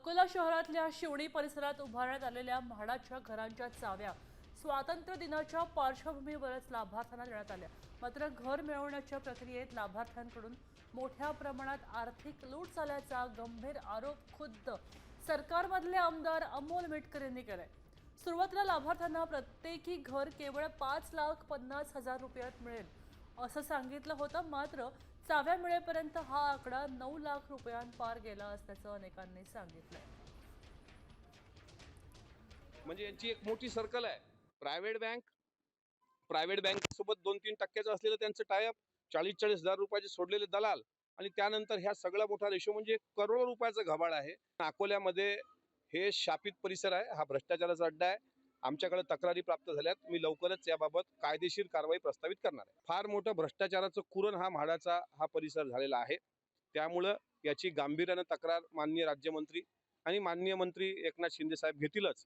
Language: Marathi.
अकोला शहरातल्या शिवणी परिसरात उभारण्यात आलेल्या म्हाडाच्या घरांच्या चाव्या स्वातंत्र्य दिनाच्या पार्श्वभूमीवरच लाभार्थ्यांना देण्यात आल्या। मात्र घर मिळवण्याच्या प्रक्रियेत लाभार्थ्यांकडून मोठ्या प्रमाणात आर्थिक लूट झाल्याचा गंभीर आरोप खुद्द सरकारमधले आमदार अमोल मिटकर यांनी केलाय। सुरुवातीला लाभार्थ्यांना प्रत्येकी घर केवळ 5,50,000 रुपयात मिळेल असं सांगितलं होतं। मात्र चाव्या मिळेपर्यंत हा आकडा 9 लाख रुपयांपार गेला असल्याचं अनेकांनी सांगितलंय। म्हणजे यांची एक मोठी सर्कल आहे। प्रायव्हेट बँक सोबत 2-3% असलेलं त्यांचं टायअप, 40,000 रुपयाचे सोडलेले दलाल आणि त्यानंतर ह्या सगळा मोठा रेशो म्हणजे करोडो रुपयाचा घबाड आहे। अकोल्यामध्ये हे शापित परिसर आहे, हा भ्रष्टाचाराचा अड्डा आहे। आमच्याकडे तक्रारी प्राप्त झाल्यात, मी लवकरच याबाबत कायदेशीर कारवाई प्रस्तावित करणार आहे। फार मोठं भ्रष्टाचाराचं कुरण हा म्हाडाचा हा परिसर झालेला आहे। त्यामुळे याची गांभीर्याने तक्रार माननीय राज्यमंत्री आणि माननीय मंत्री एकनाथ शिंदे साहेब घेतीलच।